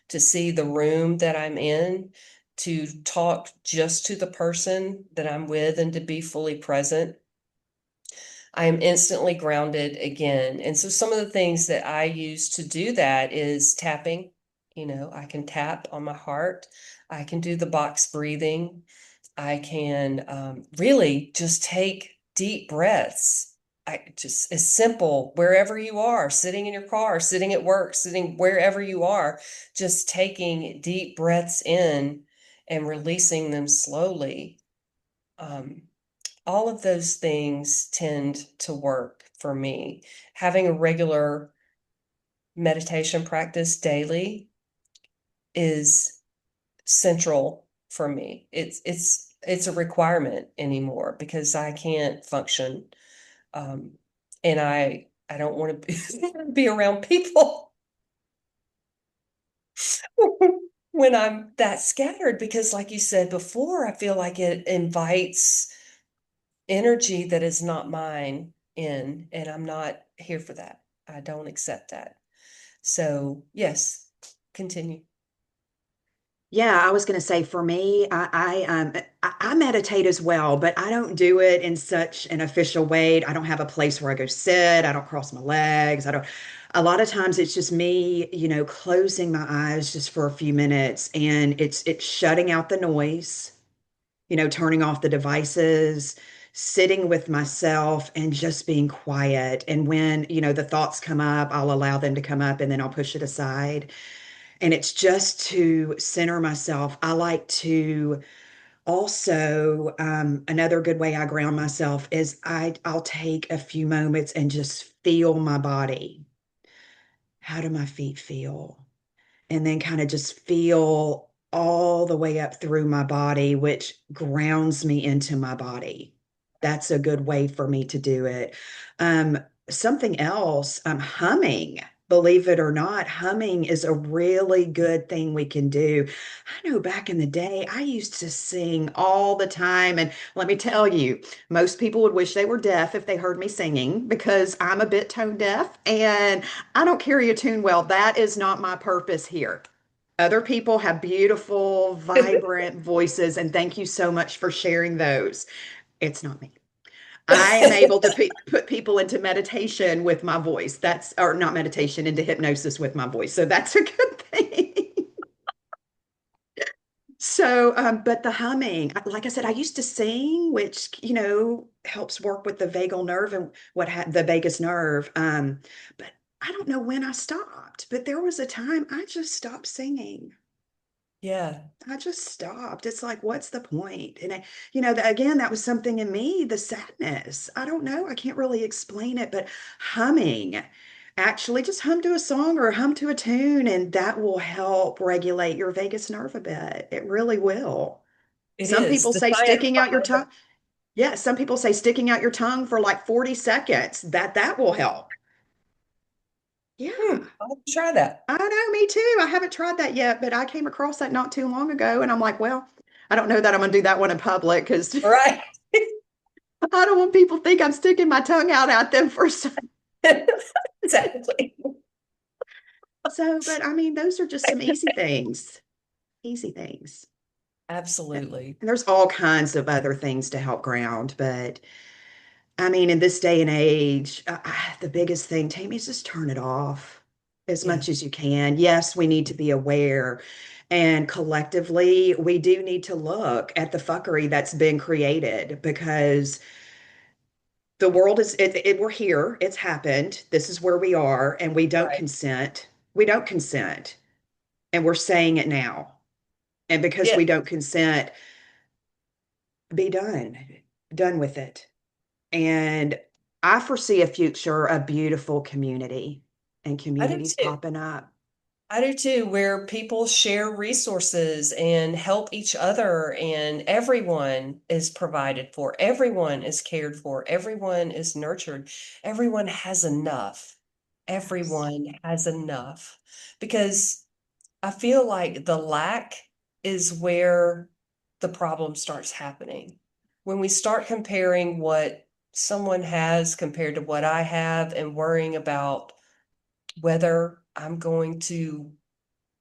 to see the room that I'm in, to talk just to the person that I'm with, and to be fully present, I am instantly grounded again. And so, some of the things that I use to do that is tapping. I can tap on my heart, I can do the box breathing. I can really just take deep breaths. I just as simple wherever you are, sitting in your car, sitting at work, sitting wherever you are, just taking deep breaths in and releasing them slowly. Um, all of those things tend to work for me. Having a regular meditation practice daily is central for me. It's a requirement anymore because I can't function. Um, and I don't want to be around people when I'm that scattered because like you said before, I feel like it invites energy that is not mine in, and I'm not here for that. I don't accept that. So, yes, continue. Yeah, I was going to say for me, I meditate as well, but I don't do it in such an official way. I don't have a place where I go sit. I don't cross my legs. I don't. A lot of times it's just me, closing my eyes just for a few minutes, and it's shutting out the noise, turning off the devices, sitting with myself, and just being quiet. And when the thoughts come up, I'll allow them to come up, and then I'll push it aside and it's just to center myself. I like to also, another good way I ground myself is I'll take a few moments and just feel my body. How do my feet feel? And then kind of just feel all the way up through my body, which grounds me into my body. That's a good way for me to do it. Um, Something else, humming. believe it or not, humming is a really good thing we can do. I know back in the day, I used to sing all the time. And let me tell you, most people would wish they were deaf if they heard me singing because I'm a bit tone deaf and I don't carry a tune well. That is not my purpose here. Other people have beautiful, vibrant voices, and thank you so much for sharing those. It's not me. I am able to put people into meditation with my voice. That's, or not meditation, into hypnosis with my voice. So that's a good thing. So, but the humming, like I said, I used to sing, which, helps work with the vagal nerve and the vagus nerve. But I don't know when I stopped, but there was a time I just stopped singing. Yeah, I just stopped. It's like, what's the point? And again, that was something in me, the sadness. I don't know. I can't really explain it, but humming, actually just hum to a song or hum to a tune, and that will help regulate your vagus nerve a bit. It really will. it Some is. people The say science sticking out your behind tongue. Yeah, some people say sticking out your tongue for like 40 seconds, that will help. Yeah. I'll have to try that. I know, me too. I haven't tried that yet, but I came across that not too long ago, and I'm like, well, I don't know that I'm going to do that one in public because Right. I don't want people to think I'm sticking my tongue out at them for some. Exactly. So, but I mean, those are just some easy things, easy things. And Absolutely. there's all kinds of other things to help ground, but I mean, in this day and age, the biggest thing, Tammy, is just turn it off as Yeah, much as you can. Yes, we need to be aware. And collectively, we do need to look at the fuckery that's been created because the world we're here, it's happened. This is where we are, and we don't right. consent. We don't consent. And we're saying it now. And because Yeah, we don't consent, be done with it. And I foresee a future, a beautiful community and I do communities too. popping up. I do too, where people share resources and help each other, and everyone is provided for, everyone is cared for, everyone is nurtured, everyone has enough. Yes. Everyone has enough. Because I feel like the lack is where the problem starts happening. When we start comparing what someone has compared to what I have and worrying about whether I'm going to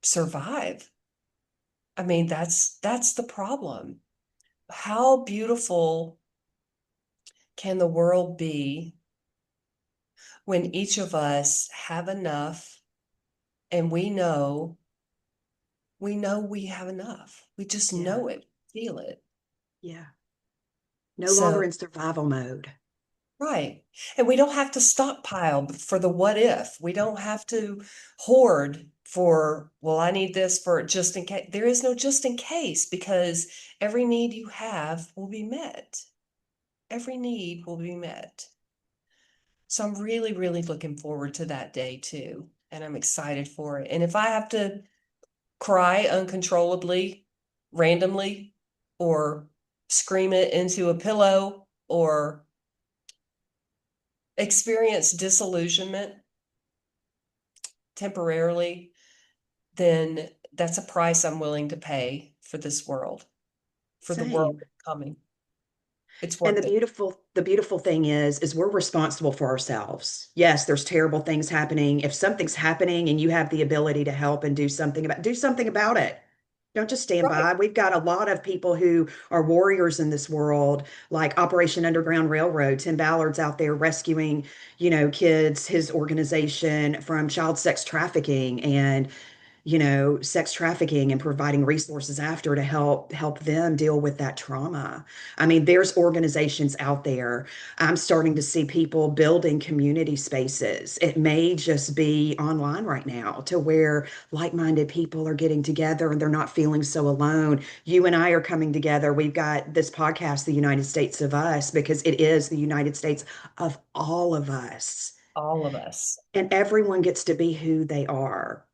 survive. I mean, that's the problem. How beautiful can the world be when each of us have enough and we know we have enough. We just Yeah. know it, feel it. Yeah. No longer So, in survival mode. right. And we don't have to stockpile for the what if. We don't have to hoard for, well, I need this for just in case. There is no just in case because every need you have will be met. Every need will be met. So I'm really, really looking forward to that day too. And I'm excited for it. And if I have to cry uncontrollably, randomly, or scream it into a pillow, or experience disillusionment temporarily, then that's a price I'm willing to pay for this world, for the world Same. coming. It's And worth it. the beautiful thing is we're responsible for ourselves. Yes, there's terrible things happening. If something's happening and you have the ability to help and do something about it. Don't just stand Right. by. We've got a lot of people who are warriors in this world, like Operation Underground Railroad. Tim Ballard's out there rescuing, kids, his organization from child sex trafficking and sex trafficking and providing resources after to help them deal with that trauma. I mean, there's organizations out there. I'm starting to see people building community spaces. It may just be online right now to where like-minded people are getting together and they're not feeling so alone. You and I are coming together. We've got this podcast, The United States of Us, because it is the United States of all of us. All of us. And everyone gets to be who they are.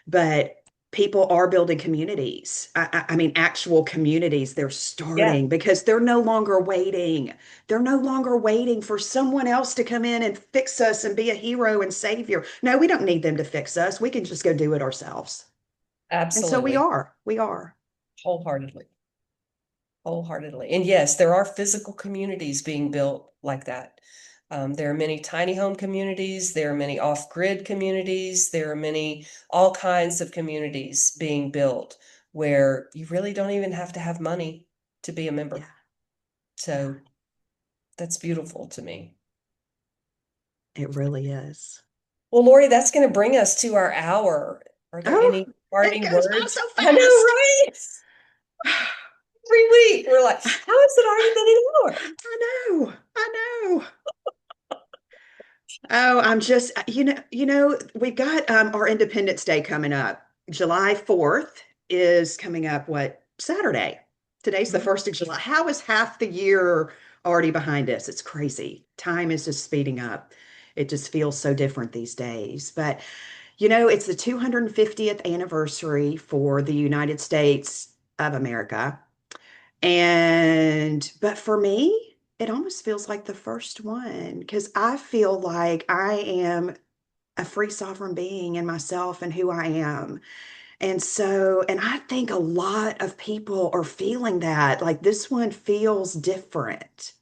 But people are building communities. I mean, actual communities. They're Yeah, starting because they're no longer waiting. They're no longer waiting for someone else to come in and fix us and be a hero and savior. No, we don't need them to fix us. We can just go do it ourselves. And so we absolutely. are. We are. Wholeheartedly. Wholeheartedly. And yes, there are physical communities being built like that. There are many tiny home communities. There are many off-grid communities. There are many, all kinds of communities being built where you really don't even have to have money to be a member. Yeah. Yeah. So that's beautiful to me. It really is. Well, Lori, that's going to bring us to our hour. Are there Oh, any it parting goes by so words? I know, fast. right? Every week we're like, how has it already been an hour? I know. I know. Oh, I'm just, we've got our Independence Day coming up. July 4th is coming up, what, Saturday? Today's the Mhm. 1st of July. How is half the year already behind us? It's crazy. Time is just speeding up. It just feels so different these days. But, it's the 250th anniversary for the United States of America. But for me, it almost feels like the first one because I feel like I am a free sovereign being in myself and who I am. And I think a lot of people are feeling that. Like this one feels different.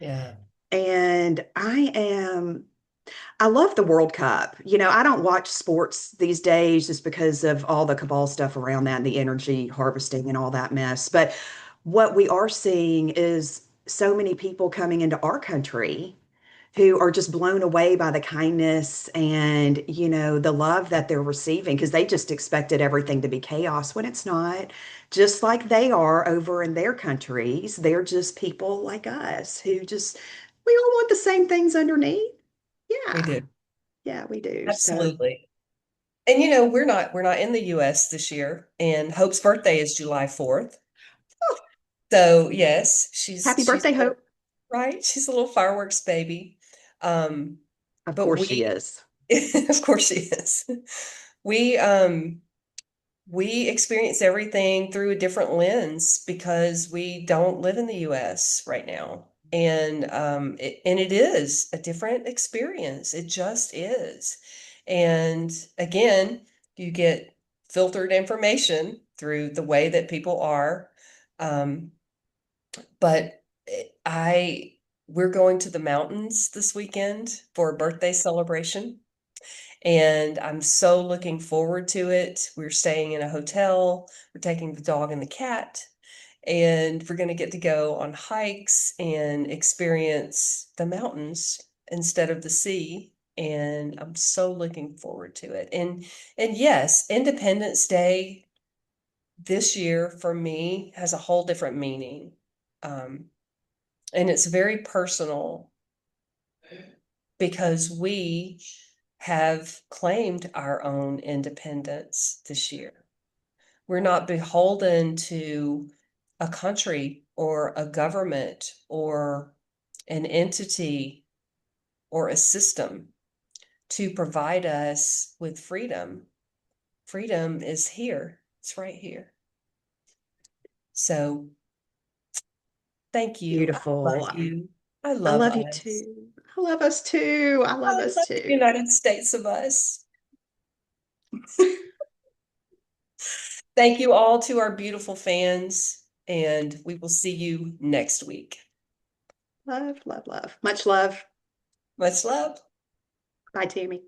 Yeah, And I love the World Cup. I don't watch sports these days just because of all the cabal stuff around that and the energy harvesting and all that mess. But what we are seeing is so many people coming into our country who are just blown away by the kindness and, the love that they're receiving because they just expected everything to be chaos when it's not. Just like they are over in their countries, they're just people like us who just, we all want the same things underneath. we Yeah. do. Yeah, we do. So, Absolutely. And we're not in the US this year, and Hope's birthday is July 4th. oh, So yes, she's happy she's birthday, Hope. right. She's a little fireworks baby. Um, Of but course she we is. of course she is. We we experience everything through a different lens because we don't live in the US right now. And it is a different experience. It just is. And again, you get filtered information through the way that people are. Um, but I we're going to the mountains this weekend for a birthday celebration. And I'm so looking forward to it. We're staying in a hotel. We're taking the dog and the cat, and we're going to get to go on hikes and experience the mountains instead of the sea. And I'm so looking forward to it. And yes, Independence Day this year for me has a whole different meaning. Um, and it's very personal because we have claimed our own independence this year. We're not beholden to a country or a government or an entity or a system to provide us with freedom. Freedom is here, it's right here. So thank you. I Beautiful. love you. I I love love you us. too. I love us too. I I love us love the too. United States of us. Thank you all to our beautiful fans, and we will see you next week. Love, love, love. Much love. Much love. Bye, Tammy.